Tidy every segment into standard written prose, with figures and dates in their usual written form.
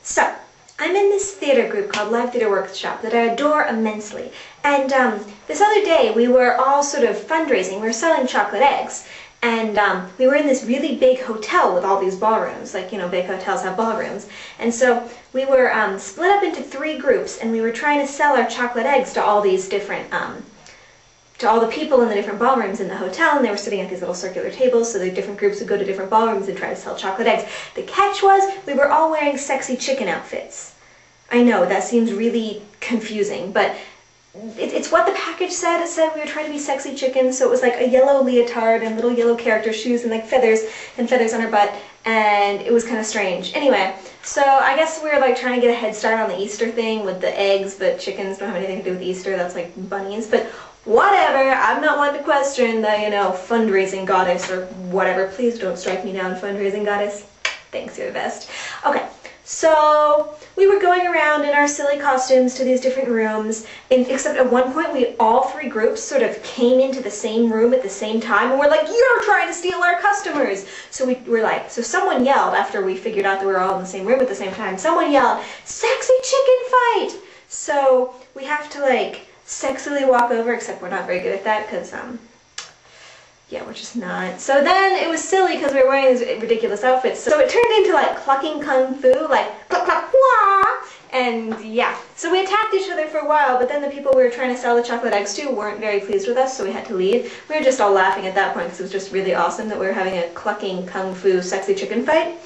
So, I'm in this theater group called Live Theater Workshop that I adore immensely. And this other day we were all sort of fundraising. We were selling chocolate eggs. And we were in this really big hotel with all these ballrooms. Like, you know, big hotels have ballrooms. And so we were split up into 3 groups, and we were trying to sell our chocolate eggs to all these different to all the people in the different ballrooms in the hotel, and they were sitting at these little circular tables, so the different groups would go to different ballrooms and try to sell chocolate eggs. The catch was, we were all wearing sexy chicken outfits. I know, that seems really confusing, but it's what the package said. It said we were trying to be sexy chickens, so it was like a yellow leotard and little yellow character shoes and like feathers on our butt, and it was kind of strange. Anyway, so I guess we were like trying to get a head start on the Easter thing with the eggs, but chickens don't have anything to do with Easter. That's like bunnies, but whatever. I'm not one to question the, you know, fundraising goddess or whatever. Please don't strike me down, fundraising goddess. Thanks, you're the best. Okay. So we were going around in our silly costumes to these different rooms, except at one point all 3 groups sort of came into the same room at the same time, and we're like, you're trying to steal our customers! So we were like, so someone yelled after we figured out that we were all in the same room at the same time, someone yelled, sexy chicken fight! So we have to like sexily walk over, except we're not very good at that because yeah, we're just not. So then it was silly because we were wearing these ridiculous outfits. So it turned into like clucking kung fu, like cluck cluck wah! And yeah, so we attacked each other for a while, but then the people we were trying to sell the chocolate eggs to weren't very pleased with us, so we had to leave. We were just all laughing at that point because it was just really awesome that we were having a clucking kung fu sexy chicken fight.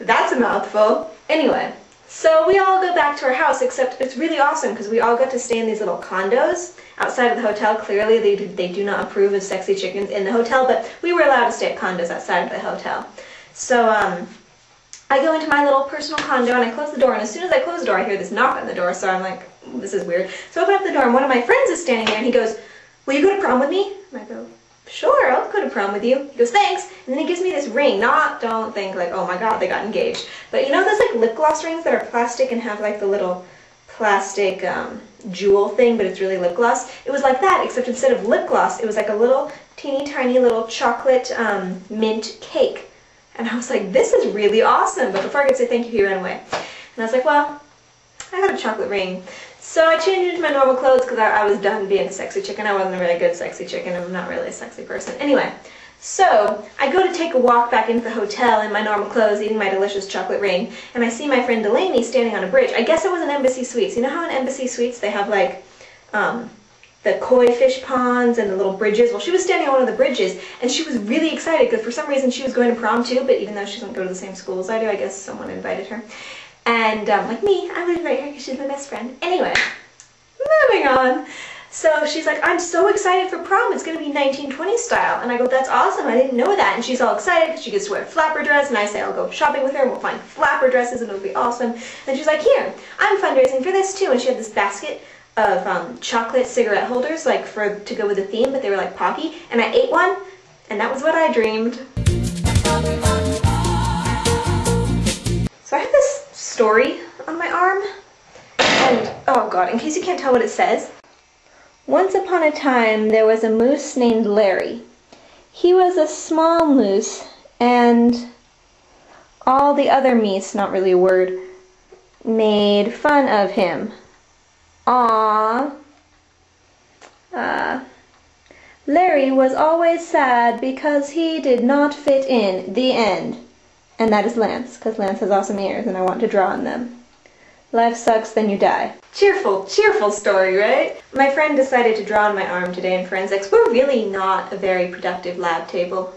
That's a mouthful. Anyway, so we all go back to our house, except it's really awesome because we all got to stay in these little condos outside of the hotel. Clearly they do not approve of sexy chickens in the hotel, but we were allowed to stay at condos outside of the hotel. So I go into my little personal condo and I close the door, and as soon as I close the door I hear this knock on the door, so I'm like, this is weird. So I open up the door and one of my friends is standing there and he goes, will you go to prom with me? And I go, sure, I'll go to prom with you. He goes, thanks. And then he gives me this ring. Don't think like, oh my god, they got engaged. But you know those like lip gloss rings that are plastic and have like the little plastic jewel thing, but it's really lip gloss? It was like that, except instead of lip gloss, it was like a little teeny tiny little chocolate mint cake. And I was like, this is really awesome. But before I could say thank you, he ran away. And I was like, well, I got a chocolate ring. So I changed into my normal clothes because I was done being a sexy chicken. I wasn't a really good sexy chicken. I'm not really a sexy person. Anyway, so I go to take a walk back into the hotel in my normal clothes, eating my delicious chocolate ring, and I see my friend Delaney standing on a bridge. I guess it was an Embassy Suites. You know how in Embassy Suites they have like the koi fish ponds and the little bridges? Well, she was standing on one of the bridges, and she was really excited because for some reason she was going to prom too, but even though she doesn't go to the same school as I do, I guess someone invited her. And like me, I would invite her because she's my best friend. Anyway, moving on. So she's like, I'm so excited for prom, it's going to be 1920s style. And I go, that's awesome, I didn't know that. And she's all excited because she gets to wear a flapper dress, and I say I'll go shopping with her and we'll find flapper dresses and it'll be awesome. And she's like, here, I'm fundraising for this too. And she had this basket of chocolate cigarette holders, like to go with the theme, but they were like Pocky. And I ate one, and that was what I dreamed. So I have this story on my arm, and oh god, in case you can't tell what it says. Once upon a time, there was a moose named Larry. He was a small moose, and all the other meese, not really a word, made fun of him. Aww. Larry was always sad because he did not fit in. The end. And that is Lance, because Lance has awesome ears and I want to draw on them. Life sucks, then you die. Cheerful story, right? My friend decided to draw on my arm today in forensics. We're really not a very productive lab table.